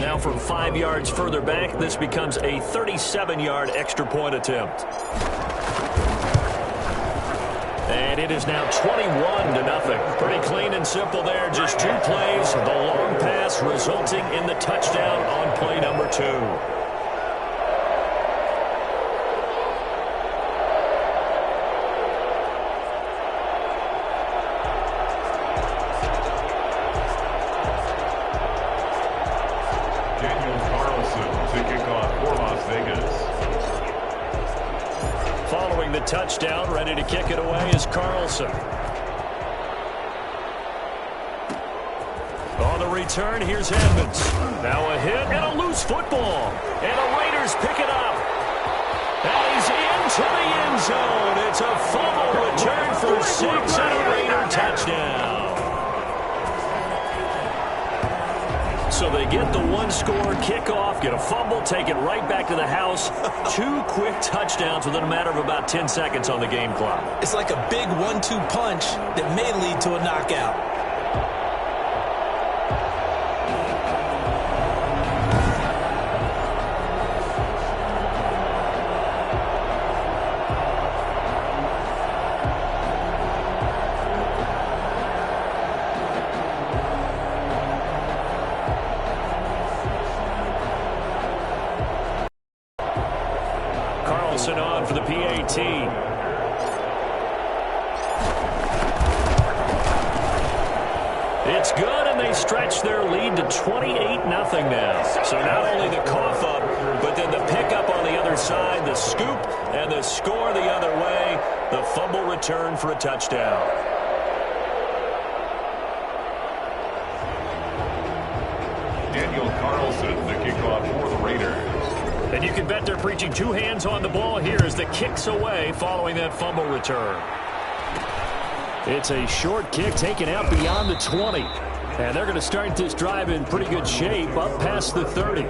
Now from 5 yards further back, this becomes a 37-yard extra point attempt. And it is now 21-0. Pretty clean and simple there. Just 2 plays. The long pass resulting in the touchdown on play number 2. Touchdown, ready to kick it away is Carlson. On the return, here's Edmonds. Now a hit and a loose football. And the Raiders pick it up. And he's into the end zone. It's a fumble return for 6 and a Raider touchdown. So they get the one-score kickoff, get a fumble, take it right back to the house. 2 quick touchdowns within a matter of about 10 seconds on the game clock. It's like a big 1-2 punch that may lead to a knockout. On for the PAT. It's good, and they stretch their lead to 28-0 now. So not only the cough up, but then the pickup on the other side, the scoop, and the score the other way. The fumble return for a touchdown. Daniel Carlson, the kickoff for the Raiders. And you can bet they're preaching 2 hands on the ball here as the kick's away following that fumble return. It's a short kick taken out beyond the 20. And they're going to start this drive in pretty good shape up past the 30.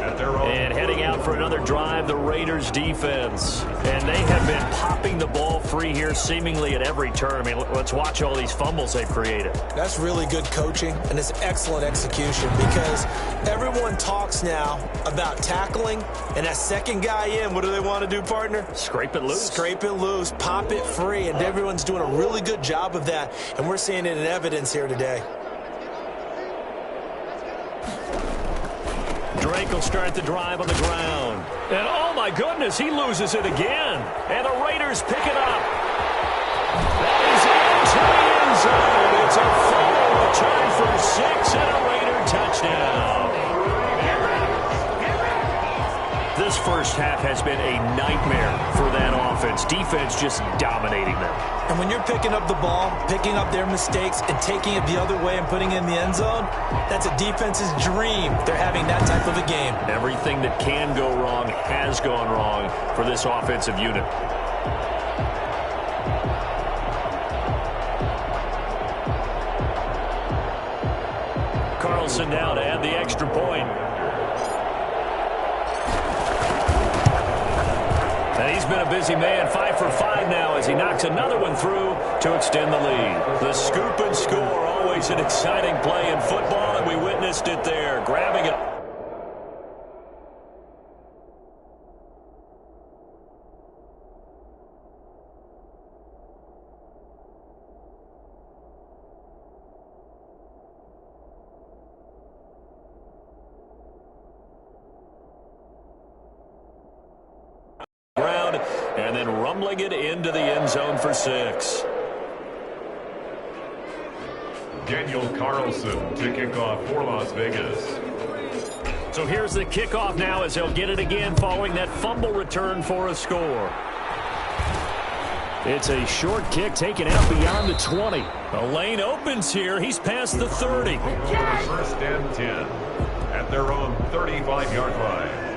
And heading out for another drive, the Raiders defense. And they have been popping the ball free here seemingly at every turn. I mean, let's watch all these fumbles they've created. That's really good coaching, and it's excellent execution because everyone talks now about tackling, and that second guy in, what do they want to do, partner? Scrape it loose. Scrape it loose, pop it free, and everyone's doing a really good job of that, and we're seeing it in evidence here today. Drake will start the drive on the ground. And oh my goodness, he loses it again. And the Raiders pick it up. That is into the end zone. It's a fumble return for 6 and a Raider touchdown. This first half has been a nightmare for that offense. Defense just dominating them. And when you're picking up the ball, picking up their mistakes, and taking it the other way and putting it in the end zone, that's a defense's dream. They're having that type of a game. Everything that can go wrong has gone wrong for this offensive unit. Carlson now to add the extra point. And he's been a busy man, 5 for 5 now as he knocks another one through to extend the lead. The scoop and score, always an exciting play in football, and we witnessed it there, grabbing it. And then rumbling it into the end zone for 6. Daniel Carlson to kick off for Las Vegas. So here's the kickoff now as they'll get it again following that fumble return for a score. It's a short kick taken out beyond the 20. The lane opens here. He's past the 30. First and 10 at their own 35-yard line.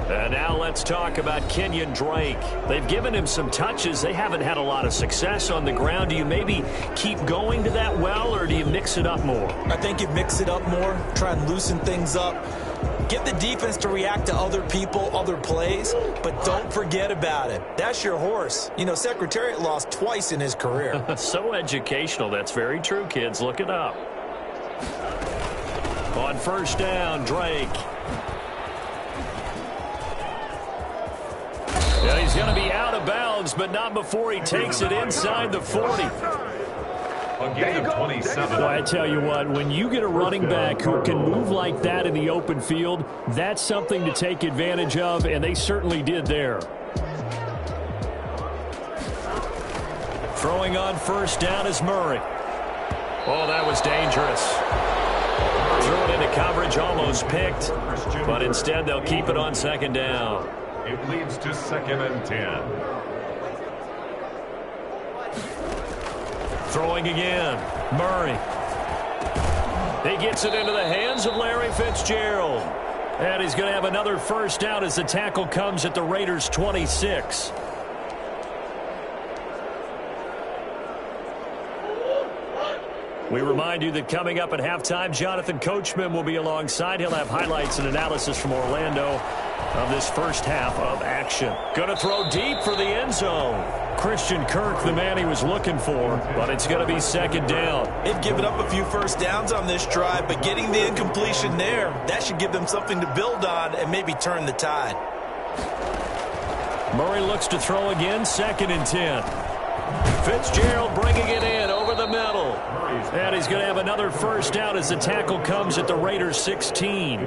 And now let's talk about Kenyon Drake. They've given him some touches. They haven't had a lot of success on the ground. Do you maybe keep going to that well, or do you mix it up more? I think you mix it up more, try and loosen things up. Get the defense to react to other people, other plays, but don't forget about it. That's your horse. You know, Secretariat lost twice in his career. So educational. That's very true, kids. Look it up. On first down, Drake. Yeah, he's going to be out of bounds, but not before he takes it inside the 40. A gain of 27. Well, I tell you what, when you get a running back who can move like that in the open field, that's something to take advantage of, and they certainly did there. Throwing on first down is Murray. Oh, that was dangerous. Threw it into coverage, almost picked, but instead they'll keep it on second down. It leads to 2nd and 10. Throwing again, Murray. He gets it into the hands of Larry Fitzgerald. And he's going to have another first down as the tackle comes at the Raiders' 26. We remind you that coming up at halftime, Jonathan Coachman will be alongside. He'll have highlights and analysis from Orlando of this first half of action. Going to throw deep for the end zone. Christian Kirk, the man he was looking for, but it's going to be second down. They've given up a few first downs on this drive, but getting the incompletion there, that should give them something to build on and maybe turn the tide. Murray looks to throw again, 2nd and 10. Fitzgerald bringing it in over the middle. And he's going to have another first down as the tackle comes at the Raiders' 16.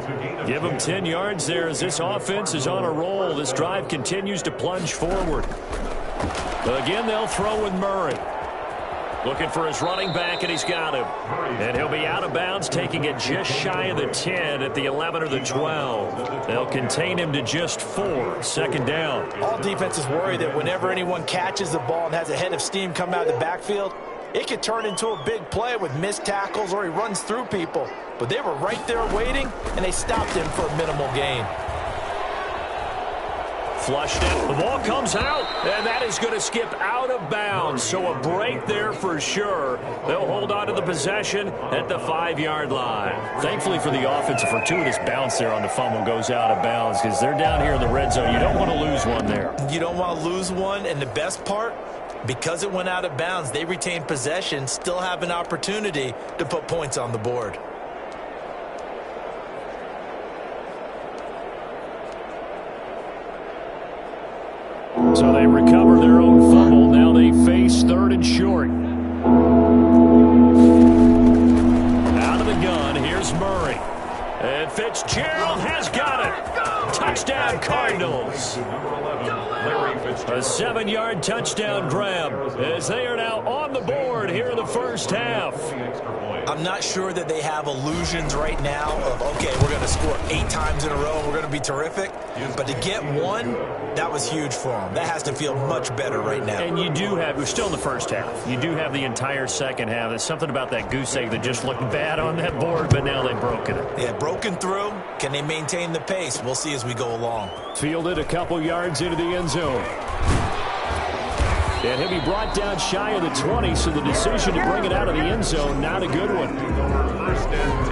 Give him 10 yards there as this offense is on a roll. This drive continues to plunge forward. Again, they'll throw with Murray. Looking for his running back, and he's got him. And he'll be out of bounds, taking it just shy of the 10 at the 11 or the 12. They'll contain him to just 4, 2nd down. All defenses worry that whenever anyone catches the ball and has a head of steam come out of the backfield, it could turn into a big play with missed tackles or he runs through people. But they were right there waiting, and they stopped him for a minimal gain. Flushed it. The ball comes out, and that is going to skip out of bounds. So a break there for sure. They'll hold on to the possession at the 5-yard line. Thankfully for the offense, a fortuitous bounce there on the fumble goes out of bounds because they're down here in the red zone. You don't want to lose one there. You don't want to lose one, and the best part, because it went out of bounds, they retained possession, still have an opportunity to put points on the board. So they recover their own fumble. Now they face 3rd and short. Out of the gun, here's Murray. And Fitzgerald has got it. Touchdown, Cardinals. A 7-yard touchdown grab as they are now on the board here in the first half. I'm not sure that they have illusions right now of, okay, we're going to score 8 times in a row and we're going to be terrific. But to get one, that was huge for them. That has to feel much better right now. And you do have, we're still in the first half. You do have the entire second half. There's something about that goose egg that just looked bad on that board, but now they've broken it. Yeah, broken through. Can they maintain the pace? We'll see as we go along. Fielded a couple yards into the end zone. And he'll be brought down shy of the 20, so the decision to bring it out of the end zone, not a good one. 1st and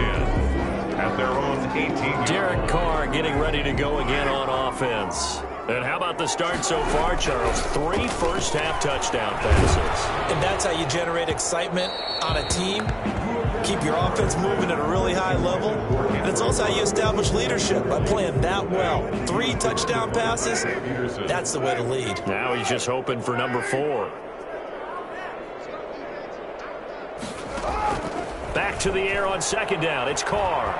10 at their own 18. Derek Carr getting ready to go again on offense. And how about the start so far, Charles? 3 first-half touchdown passes. And that's how you generate excitement on a team. Keep your offense moving at a really high level. And it's also how you establish leadership by playing that well. 3 touchdown passes, that's the way to lead. Now he's just hoping for number 4. Back to the air on second down. It's Carr.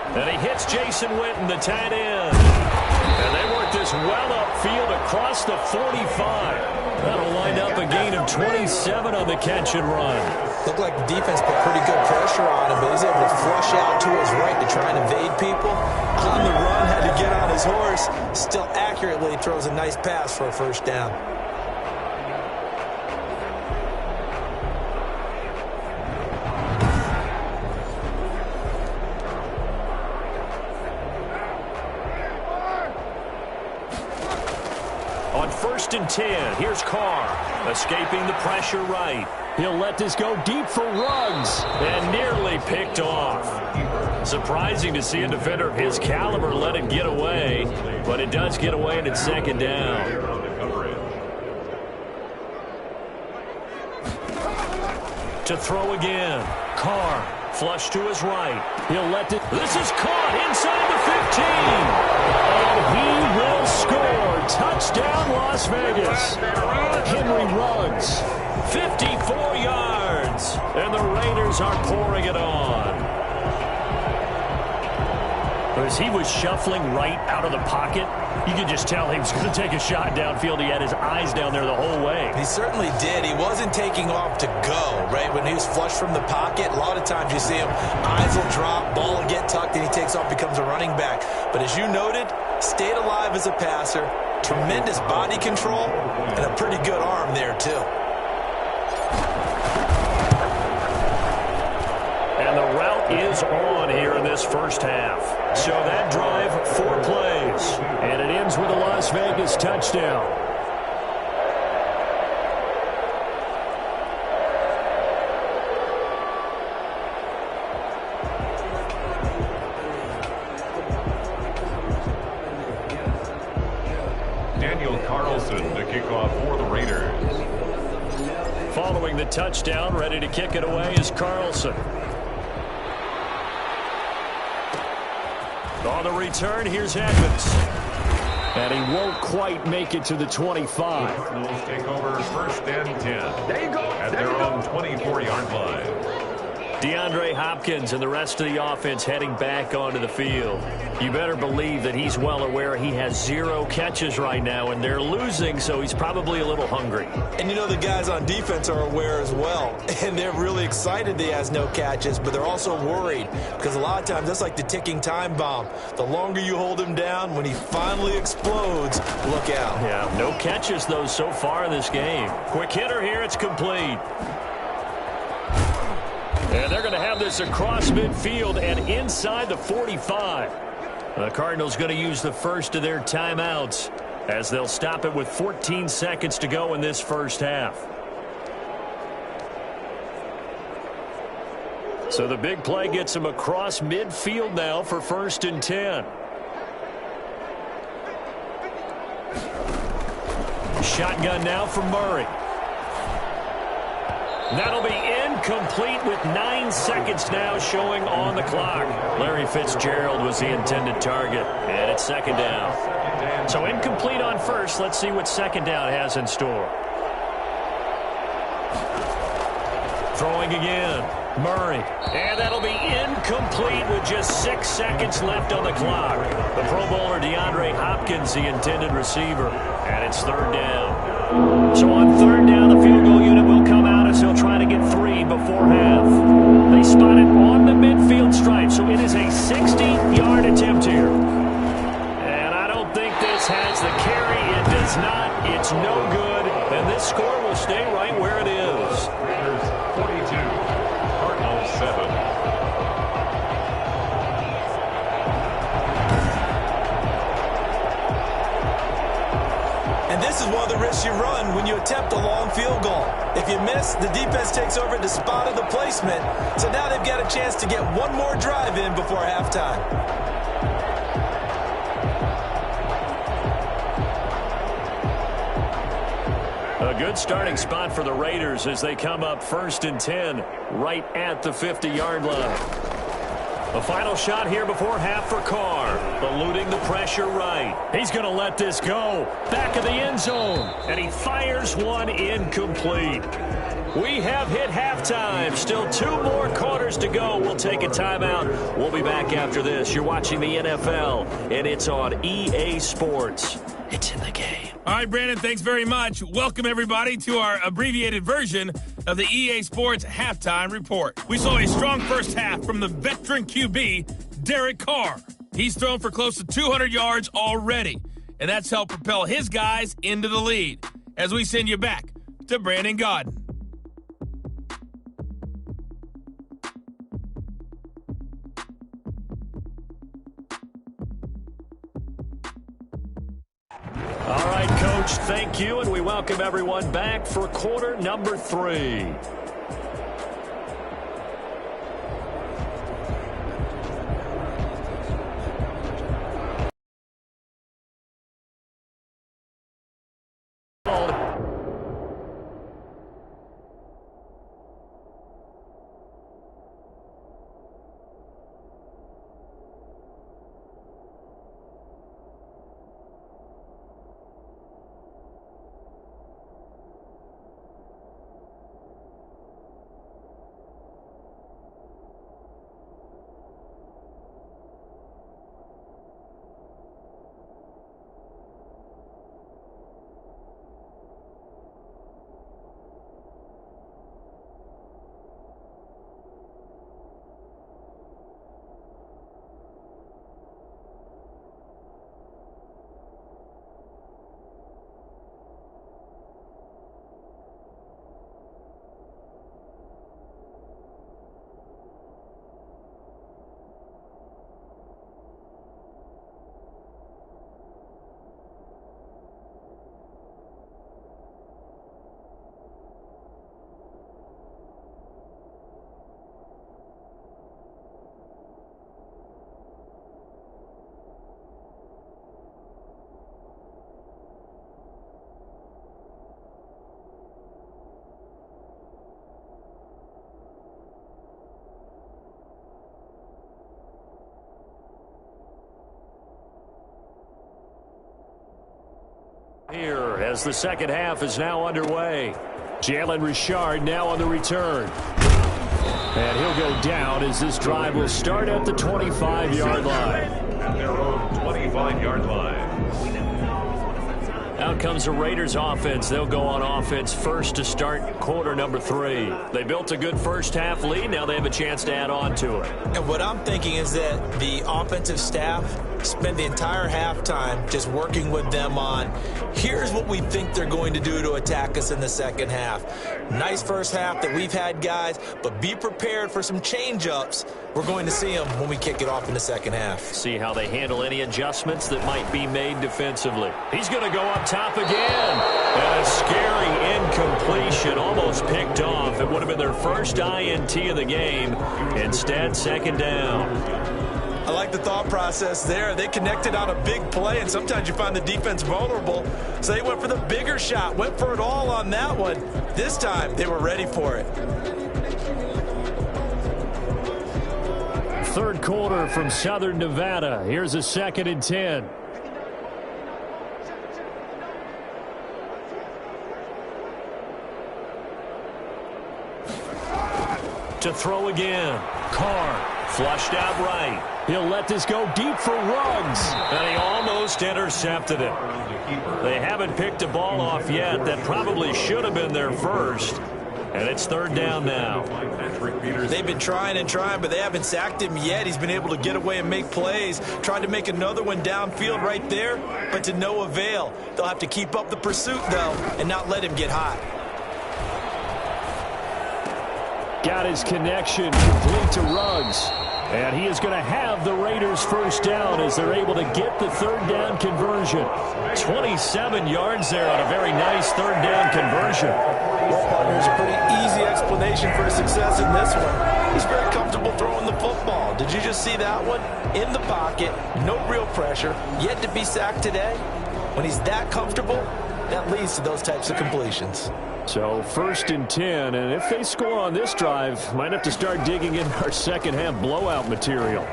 And he hits Jason Witten, the tight end. And they work this well upfield across the 45. That'll wind up a gain of 27 on the catch and run. Looked like the defense put pretty good pressure on him, but he's able to flush out to his right to try and evade people. On the run, had to get on his horse. Still accurately throws a nice pass for a first down. On 1st and 10, here's Carr, escaping the pressure right. He'll let this go deep for Ruggs, and nearly picked off. Surprising to see a defender of his caliber let it get away, but it does get away, and it's second down. To throw again, Carr Flush to his right. He'll let it. This is caught inside the 15. And he will score. Touchdown, Las Vegas. Henry Ruggs, 54 yards. And the Raiders are pouring it on. As he was shuffling right out of the pocket, you could just tell he was going to take a shot downfield. He had his eyes down there the whole way. He certainly did. He wasn't taking off to go, right? When he was flushed from the pocket, a lot of times you see him, eyes will drop, ball will get tucked, and he takes off, becomes a running back. But as you noted, stayed alive as a passer, tremendous body control, and a pretty good arm there, too. And the route is on here in this first half. So that drive, 4 plays. And it ends with a Las Vegas touchdown. Daniel Carlson to kick off for the Raiders. Following the touchdown, ready to kick it away is Carlson. On the return, here's Edmonds. And he won't quite make it to the 25. Cardinals take over first and 10. There you go. At their own 24-yard line. DeAndre Hopkins and the rest of the offense heading back onto the field. You better believe that he's well aware he has 0 catches right now, and they're losing, so he's probably a little hungry. And you know the guys on defense are aware as well, and they're really excited he has no catches, but they're also worried because a lot of times that's like the ticking time bomb. The longer you hold him down, when he finally explodes, look out. Yeah, no catches, though, so far in this game. Quick hitter here, it's complete. And they're going to have this across midfield and inside the 45. The Cardinals going to use the first of their timeouts as they'll stop it with 14 seconds to go in this first half. So the big play gets him across midfield now for first and 10. Shotgun now for Murray. That'll be incomplete with 9 seconds now showing on the clock. Larry Fitzgerald was the intended target, and it's second down. So incomplete on first. Let's see what second down has in store. Throwing again. Murray. And that'll be incomplete with just 6 seconds left on the clock. The Pro Bowler DeAndre Hopkins, the intended receiver. And it's third down. So on third down, the field goal unit will come out as he'll try to get 3 before half. They spot it on the midfield stripe, so it is a 60-yard attempt here. And I don't think this has the carry. It does not. It's no good. And this score will stay right where it is. Raiders 42, Cardinals 7. And this is one of the risks you run when you attempt a long field goal. If you miss, the defense takes over at the spot of the placement. So now they've got a chance to get one more drive in before halftime. A good starting spot for the Raiders as they come up first and 10 right at the 50-yard line. The final shot here before half for Carr. Eluding the pressure right. He's going to let this go. Back of the end zone. And he fires one incomplete. We have hit halftime. Still 2 more quarters to go. We'll take a timeout. We'll be back after this. You're watching the NFL, and it's on EA Sports. It's in the game. All right, Brandon, thanks very much. Welcome, everybody, to our abbreviated version of the EA Sports Halftime Report. We saw a strong first half from the veteran QB, Derek Carr. He's thrown for close to 200 yards already, and that's helped propel his guys into the lead. As we send you back to Brandon Gaudin. All right, Coach, thank you, and we welcome everyone back for quarter number 3. as the second half is now underway. Jalen Richard now on the return. And he'll go down as this drive will start at the 25-yard line. At their own 25-yard line. Out comes the Raiders offense. They'll go on offense first to start quarter number 3. They built a good first half lead. Now they have a chance to add on to it. And what I'm thinking is that the offensive staff spend the entire halftime just working with them on, here's what we think they're going to do to attack us in the second half. Nice first half that we've had, guys, but be prepared for some change-ups. We're going to see them when we kick it off in the second half. See how they handle any adjustments that might be made defensively. He's going to go up top again. And a scary incompletion, almost picked off. It would have been their first INT of the game. Instead, second down. I like the thought process there. They connected on a big play, and sometimes you find the defense vulnerable. So they went for the bigger shot, went for it all on that one. This time, they were ready for it. Third quarter from Southern Nevada. Here's a 2nd and 10. To throw again. Carr flushed out right. He'll let this go deep for Ruggs. And he almost intercepted it. They haven't picked a ball off yet. That probably should have been their first. And it's third down now. They've been trying and trying, but they haven't sacked him yet. He's been able to get away and make plays. Tried to make another one downfield right there, but to no avail. They'll have to keep up the pursuit, though, and not let him get hot. Got his connection complete to Ruggs. And he is going to have the Raiders first down as they're able to get the third down conversion. 27 yards there on a very nice third down conversion. Well, partner, a pretty easy explanation for his success in this one. He's very comfortable throwing the football. Did you just see that one? In the pocket, no real pressure, yet to be sacked today. When he's that comfortable, that leads to those types of completions. So 1st and 10, and if they score on this drive, might have to start digging in our second half blowout material.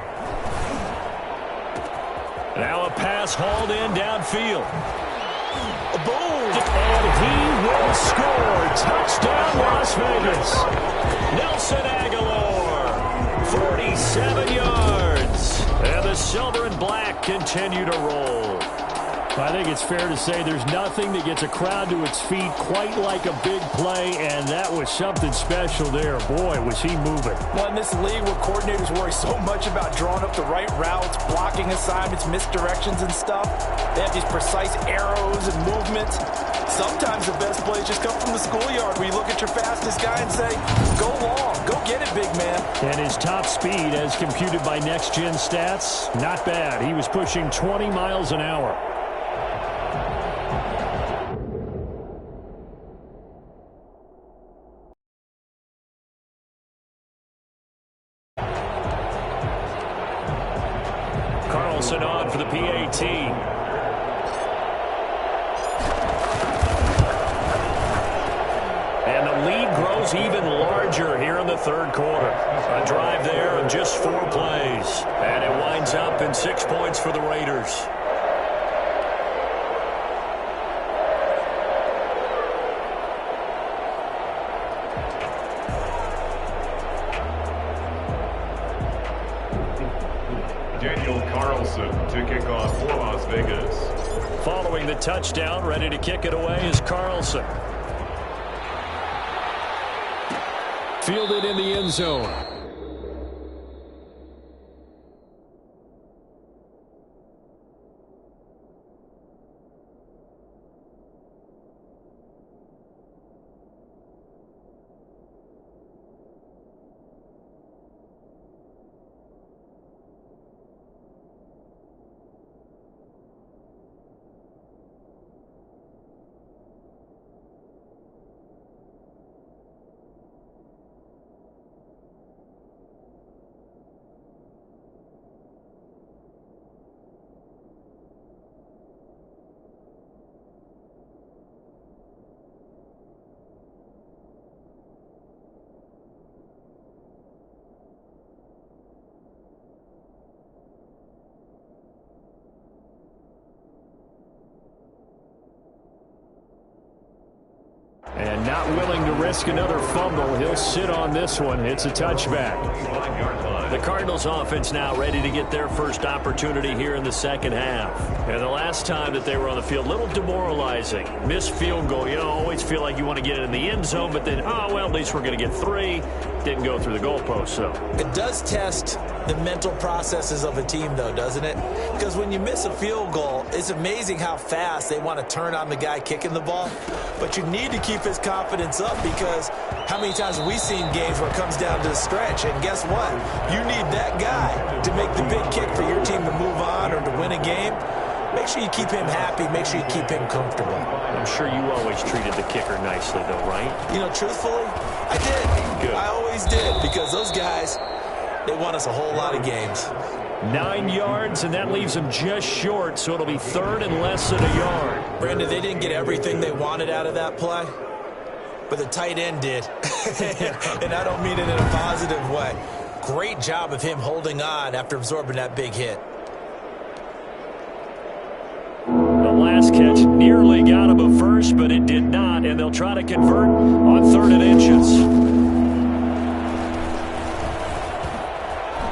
Now a pass hauled in downfield. Boom! And he will score. Touchdown Las Vegas. Nelson Aguilar, 47 yards. And the silver and black continue to roll. I think it's fair to say there's nothing that gets a crowd to its feet quite like a big play, and that was something special there. Boy, was he moving. Well, in this league where coordinators worry so much about drawing up the right routes, blocking assignments, misdirections and stuff, they have these precise arrows and movements. Sometimes the best plays just come from the schoolyard where you look at your fastest guy and say, go long, go get it, big man. And his top speed, as computed by Next Gen Stats, not bad. He was pushing 20 miles an hour. Carlson on for the PAT. And the lead grows even larger here in the third quarter. A drive there of just 4 plays. And it winds up in 6 points for the Raiders. Daniel Carlson to kick off for Las Vegas. Following the touchdown, ready to kick it away is Carlson. Fielded in the end zone. not willing to risk another fumble. He'll sit on this one. It's a touchback. The Cardinals offense now ready to get their first opportunity here in the second half. And the last time that they were on the field, a little demoralizing. Missed field goal. You know, always feel like you want to get it in the end zone, but then, oh, well, at least we're going to get 3. Didn't go through the goalpost, though. It does test the mental processes of a team, though, doesn't it? Because when you miss a field goal, it's amazing how fast they want to turn on the guy kicking the ball. But you need to keep his confidence up, because how many times have we seen games where it comes down to the stretch? And guess what? You need that guy to make the big kick for your team to move on or to win a game. Make sure you keep him happy. Make sure you keep him comfortable. I'm sure you always treated the kicker nicely, though, right? You know, truthfully, I did. Good. I always did, because those guys, they won us a whole lot of games. 9 yards, and that leaves them just short, so it'll be 3rd and less than a yard. Brandon, they didn't get everything they wanted out of that play, but the tight end did. And I don't mean it in a positive way. Great job of him holding on after absorbing that big hit. The last catch nearly got him a first, but it did not, and they'll try to convert on 3rd and inches.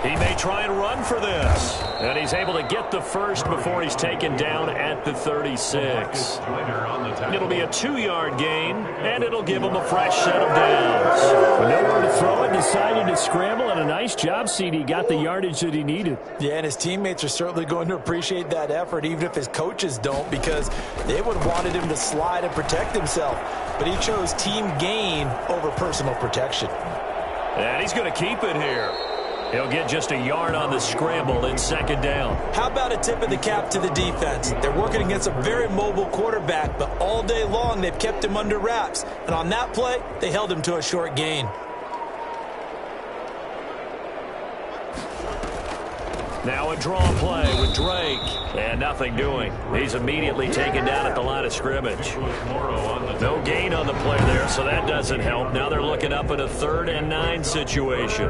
He may try and run for this. And he's able to get the first before he's taken down at the 36. It'll be a 2-yard gain, and it'll give him a fresh set of downs. Nowhere to throw it, decided to scramble, and a nice job, CD. Got the yardage that he needed. Yeah, and his teammates are certainly going to appreciate that effort, even if his coaches don't, because they would have wanted him to slide and protect himself. But he chose team gain over personal protection. And he's going to keep it here. He'll get just a yard on the scramble in 2nd down. How about a tip of the cap to the defense? They're working against a very mobile quarterback, but all day long they've kept him under wraps. And on that play, they held him to a short gain. Now a draw play with Drake. And nothing doing. He's immediately taken down at the line of scrimmage. No gain on the play there, so that doesn't help. Now they're looking up at a 3rd and 9 situation.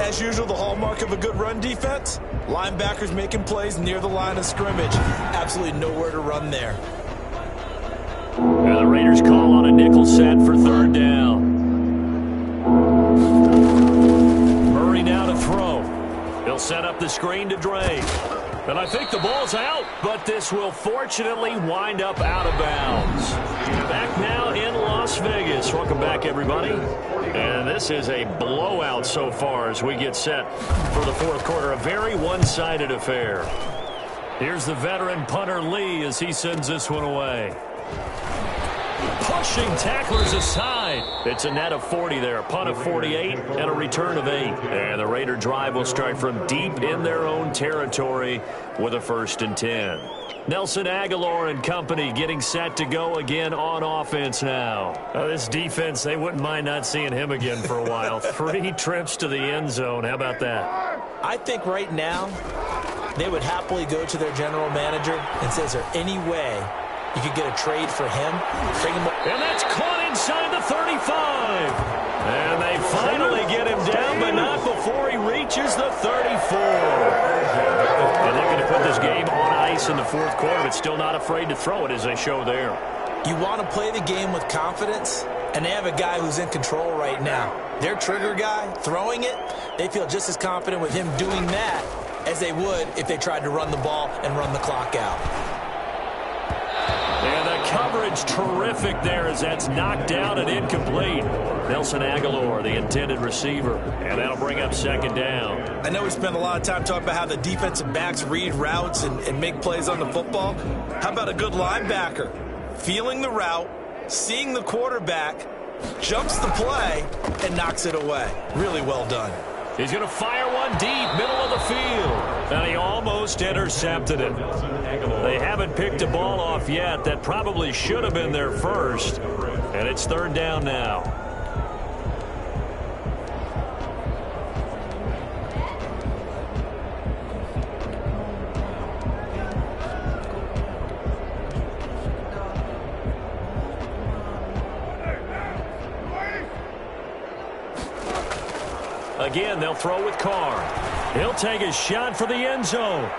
As usual, the hallmark of a good run defense, linebackers making plays near the line of scrimmage. Absolutely nowhere to run there. And the Raiders call on a nickel set for 3rd down. Murray now to throw. He'll set up the screen to Drake. And I think the ball's out, but this will fortunately wind up out of bounds. Back now in Las Vegas. Welcome back, everybody. And this is a blowout so far as we get set for the 4th quarter. A very one-sided affair. Here's the veteran punter Lee as he sends this one away. Pushing tacklers aside. It's a net of 40 there. A punt of 48 and a return of 8. And the Raider drive will start from deep in their own territory with a 1st and 10. Nelson Agholor and company getting set to go again on offense now. This defense, they wouldn't mind not seeing him again for a while. 3 trips to the end zone. How about that? I think right now they would happily go to their general manager and say, is there any way you could get a trade for him? And that's caught inside the 35. And they finally get him down, but not before he reaches the 34. And looking to put this game on ice in the 4th quarter, but still not afraid to throw it as they show there. You want to play the game with confidence, and they have a guy who's in control right now. Their trigger guy, throwing it, they feel just as confident with him doing that as they would if they tried to run the ball and run the clock out. And the coverage terrific there as that's knocked down and incomplete. Nelson Agholor, the intended receiver. And that'll bring up 2nd down. I know we spent a lot of time talking about how the defensive backs read routes and make plays on the football. How about a good linebacker? Feeling the route, seeing the quarterback, jumps the play, and knocks it away. Really well done. He's going to fire one deep, middle of the field. And he almost intercepted it. They haven't picked a ball off yet. That probably should have been their first. And it's 3rd down now. Again, they'll throw with Carr. He'll take a shot for the end zone.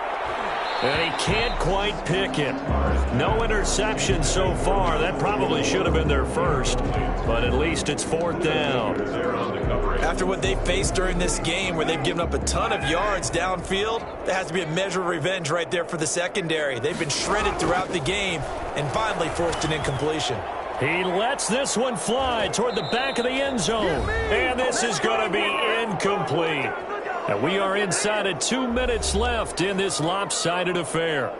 And he can't quite pick it. No interception so far. That probably should have been their first, but at least it's 4th down. After what they faced during this game where they've given up a ton of yards downfield, there has to be a measure of revenge right there for the secondary. They've been shredded throughout the game and finally forced an incompletion. He lets this one fly toward the back of the end zone. And this is going to be incomplete. And we are inside of 2 minutes left in this lopsided affair.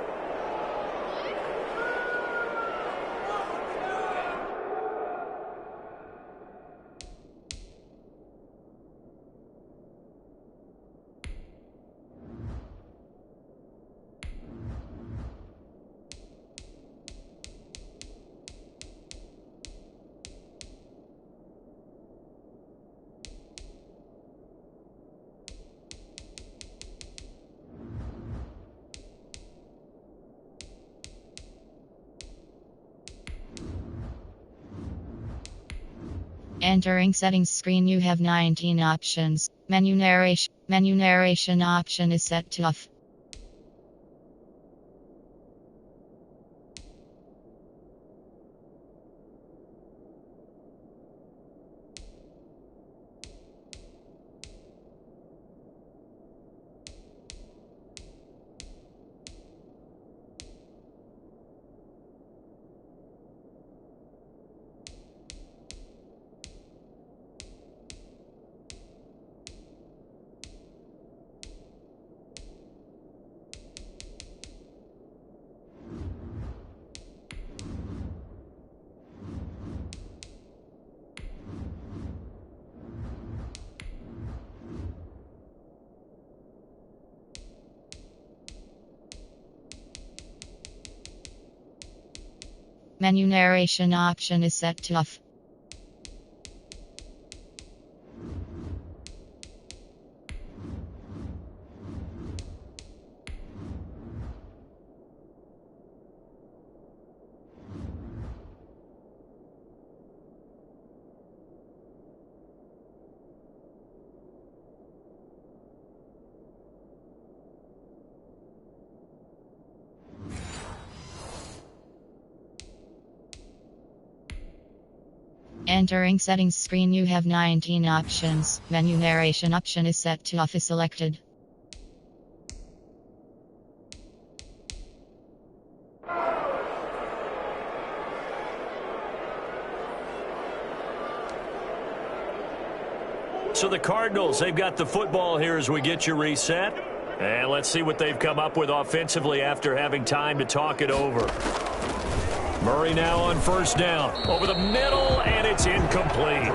Entering settings screen, you have 19 options. Menu narration option is set to off. Menu narration option is set to off. Entering settings screen, you have 19 options. Menu narration option is set to off is selected. So the Cardinals, they've got the football here as we get you reset. And let's see what they've come up with offensively after having time to talk it over. Murray now on 1st down. Over the middle, and it's incomplete.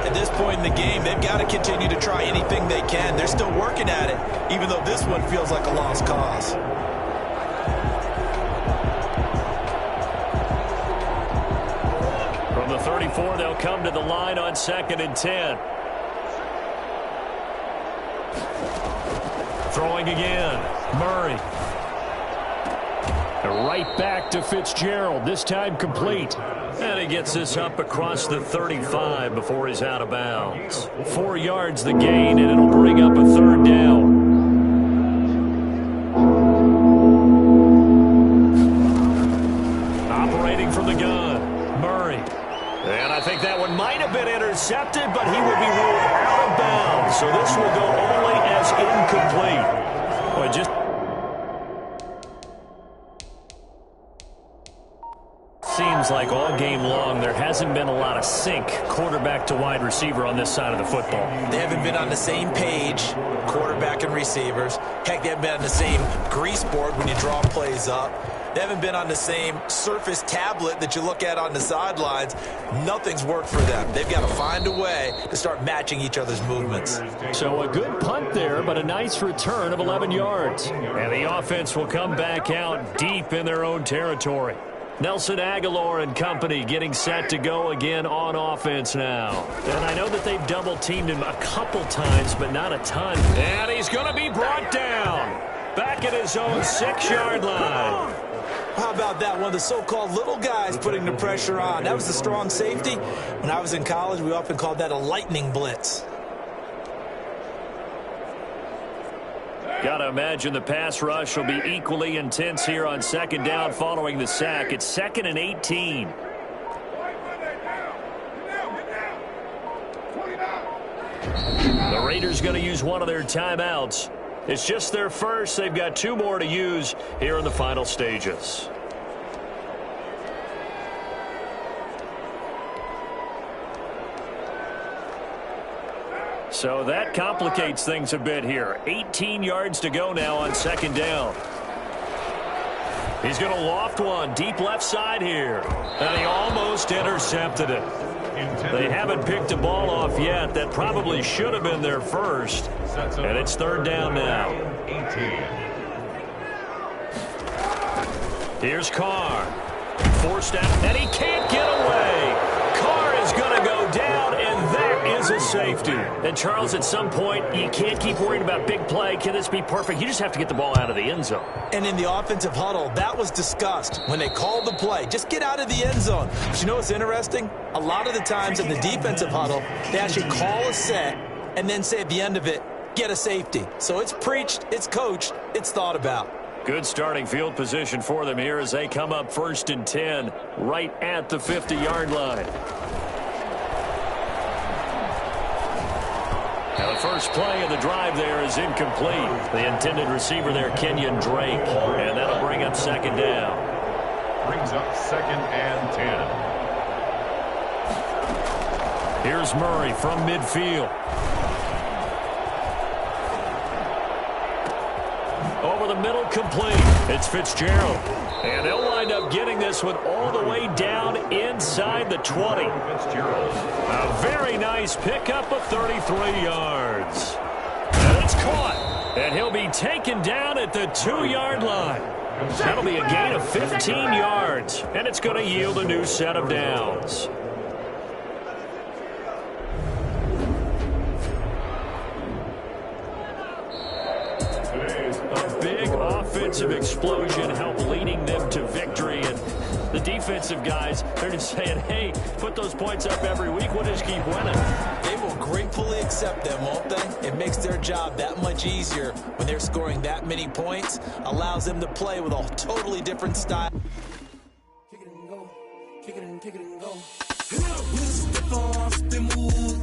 At this point in the game, they've got to continue to try anything they can. They're still working at it, even though this one feels like a lost cause. From the 34, they'll come to the line on 2nd and 10. Throwing again. Murray. Right back to Fitzgerald, this time complete. And he gets this up across the 35 before he's out of bounds. 4 yards the gain, and it'll bring up a 3rd down. Operating from the gun, Murray. And I think that one might have been intercepted, but he will be ruled out of bounds. So this will go only as incomplete. Boy, just seems like all game long there hasn't been a lot of sync quarterback to wide receiver on this side of the football. They haven't been on the same page, quarterback and receivers. Heck, they haven't been on the same grease board when you draw plays up. They haven't been on the same Surface tablet that you look at on the sidelines. Nothing's worked for them. They've got to find a way to start matching each other's movements. So a good punt there, but a nice return of 11 yards. And the offense will come back out deep in their own territory. Nelson Agholor and company getting set to go again on offense now. And I know that they've double-teamed him a couple times, but not a ton. And he's going to be brought down. Back at his own 6-yard line. How about that? One of the so-called little guys putting the pressure on. That was the strong safety. When I was in college, we often called that a lightning blitz. Got to imagine the pass rush will be equally intense here on second down following the sack. It's 2nd and 18. The Raiders going to use one of their timeouts. It's just their first. They've got 2 more to use here in the final stages. So that complicates things a bit here. 18 yards to go now on second down. He's going to loft one deep left side here. And he almost intercepted it. They haven't picked a ball off yet. That probably should have been their first. And it's 3rd down now. Here's Carr. Forced out, and he can't get away. Carr is going to go down, and that is a safety. And, Charles, at some point, you can't keep worrying about big play. Can this be perfect? You just have to get the ball out of the end zone. And in the offensive huddle, that was discussed when they called the play. Just get out of the end zone. But you know what's interesting? A lot of the times in the defensive huddle, they actually call a set and then say at the end of it, get a safety. So it's preached, it's coached, it's thought about. Good starting field position for them here as they come up 1st and 10 right at the 50-yard line. Now the first play of the drive there is incomplete. The intended receiver there, Kenyon Drake, and that'll bring up 2nd down. Brings up 2nd and 10. Here's Murray from midfield. Over the middle, complete. It's Fitzgerald. And they'll wind up getting this one all the way down inside the 20. A very nice pickup of 33 yards. And it's caught. And he'll be taken down at the 2-yard line. That'll be a gain of 15 yards. And it's going to yield a new set of downs. Offensive explosion helped leading them to victory, and the defensive guys, they're just saying, hey, put those points up every week, we'll just keep winning. They will gratefully accept them, won't they? It makes their job that much easier when they're scoring that many points, allows them to play with a totally different style. Kick it and go, kick it and go. With a stiff off the move.